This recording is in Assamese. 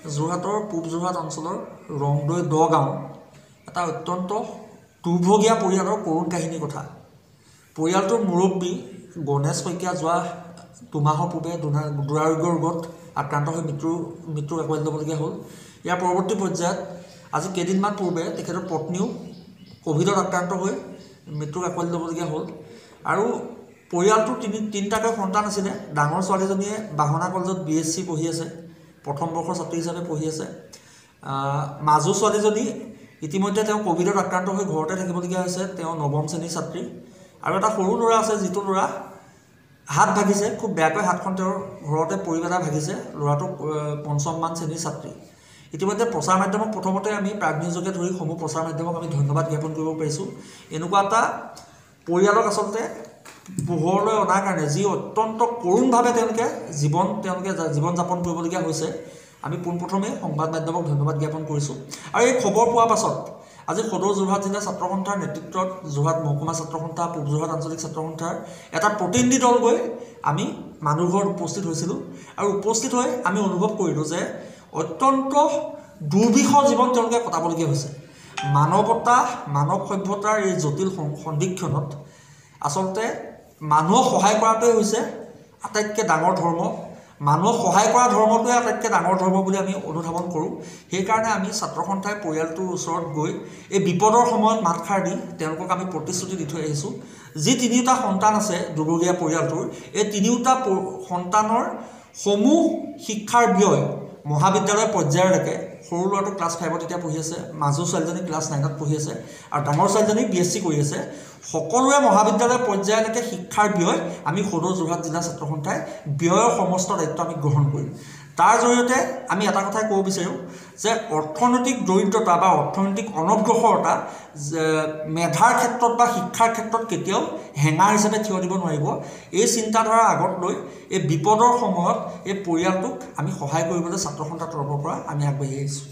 যোৰহাটৰ পূব যোৰহাট অঞ্চলৰ ৰংদৈ দ গাঁও এটা অত্যন্ত দুৰ্ভগীয়া পৰিয়ালৰ কৰুণ কাহিনীৰ কথা। পৰিয়ালটোৰ মুৰব্বী গণেশ শইকীয়া যোৱা দুমাহৰ পূৰ্বে দুৰাৰোগ্য ৰোগত আক্ৰান্ত হৈ মৃত্যুক আঁকোৱালি ল'বলগীয়া হ'ল। ইয়াৰ পৰৱৰ্তী পৰ্যায়ত আজি কেইদিনমান পূৰ্বে তেখেতৰ পত্নীও ক'ভিডত আক্ৰান্ত হৈ মৃত্যুক আঁকোৱালি ল'বলগীয়া হ'ল। আৰু পৰিয়ালটোৰ তিনিটাকৈ সন্তান আছিলে। ডাঙৰ ছোৱালীজনীয়ে বাহনা কলেজত BSc পঢ়ি আছে, প্ৰথম বৰ্ষৰ ছাত্ৰী হিচাপে পঢ়ি আছে। মাজু ছোৱালীজনী ইতিমধ্যে তেওঁ ক'ভিডত আক্ৰান্ত হৈ ঘৰতে থাকিবলগীয়া হৈছে, তেওঁ নৱম শ্ৰেণীৰ ছাত্ৰী। আৰু এটা সৰু ল'ৰা আছে, যিটো ল'ৰা হাত ভাগিছে, খুব বেয়াকৈ হাতখন তেওঁৰ ঘৰতে পৰি পেলাই ভাগিছে। ল'ৰাটো পঞ্চমমান শ্ৰেণীৰ ছাত্ৰী। ইতিমধ্যে প্ৰচাৰ মাধ্যমক প্ৰথমতে আমি প্ৰাগ নিউজকে ধৰি সমূহ প্ৰচাৰ মাধ্যমক আমি ধন্যবাদ জ্ঞাপন কৰিব পাৰিছোঁ। এনেকুৱা এটা পৰিয়ালক আচলতে পোহৰলৈ অনাৰ কাৰণে, যি অত্যন্ত কৰুণভাৱে তেওঁলোকে জীৱন যাপন কৰিবলগীয়া হৈছে, আমি পোনপ্ৰথমে সংবাদ মাধ্যমক ধন্যবাদ জ্ঞাপন কৰিছোঁ। আৰু এই খবৰ পোৱাৰ পাছত আজি সদৌ যোৰহাট জিলা ছাত্ৰ সন্থাৰ নেতৃত্বত যোৰহাট মহকুমা ছাত্ৰ সন্থা, পূব যোৰহাট আঞ্চলিক ছাত্ৰ সন্থাৰ এটা প্ৰতিনিধি দল গৈ আমি মানুহ ঘৰত উপস্থিত হৈছিলোঁ। আৰু উপস্থিত হৈ আমি অনুভৱ কৰিলোঁ যে অত্যন্ত দুৰ্বিষহ জীৱন তেওঁলোকে কটাবলগীয়া হৈছে। মানৱতা, মানৱ সভ্যতাৰ এই জটিল সন্ধিক্ষণত আচলতে মানুহক সহায় কৰাটোৱে হৈছে আটাইতকৈ ডাঙৰ ধৰ্ম। মানুহক সহায় কৰা ধৰ্মটোৱে আটাইতকৈ ডাঙৰ ধৰ্ম বুলি আমি অনুধাৱন কৰোঁ। সেইকাৰণে আমি ছাত্ৰ সন্থাই পৰিয়ালটোৰ ওচৰত গৈ এই বিপদৰ সময়ত মাতষাৰ দি তেওঁলোকক আমি প্ৰতিশ্ৰুতি দি থৈ আহিছোঁ। যি তিনিওটা সন্তান আছে দুৰ্ভগীয়া পৰিয়ালটোৰ, এই তিনিওটা সন্তানৰ সমূহ শিক্ষাৰ ব্যয় মহাবিদ্যালয় পৰ্যায়লৈকে, সৰু ল'ৰাটো ক্লাছ 5ত এতিয়া পঢ়ি আছে, মাজু ছোৱালীজনী ক্লাছ 9ত পঢ়ি আছে, আৰু ডাঙৰ ছোৱালীজনী BSc কৰি আছে। সকলোৰে মহাবিদ্যালয় পৰ্যায়লৈকে শিক্ষাৰ ব্যয় আমি সদৌ যোৰহাট জিলা ছাত্ৰ সন্থাই ব্যয়ৰ সমস্ত দায়িত্ব আমি গ্ৰহণ কৰিম। তাৰ জৰিয়তে আমি এটা কথাই ক'ব বিচাৰোঁ যে অৰ্থনৈতিক দৰিদ্ৰতা বা অৰ্থনৈতিক অনগ্ৰসৰতা মেধাৰ ক্ষেত্ৰত বা শিক্ষাৰ ক্ষেত্ৰত কেতিয়াও হেঙাৰ হিচাপে থিয় দিব নোৱাৰিব। এই চিন্তাধাৰা আগত লৈ এই বিপদৰ সময়ত এই পৰিয়ালটোক আমি সহায় কৰিবলৈ ছাত্ৰ সন্থাৰ তৰফৰ পৰা আমি আগবাঢ়ি আহিছোঁ।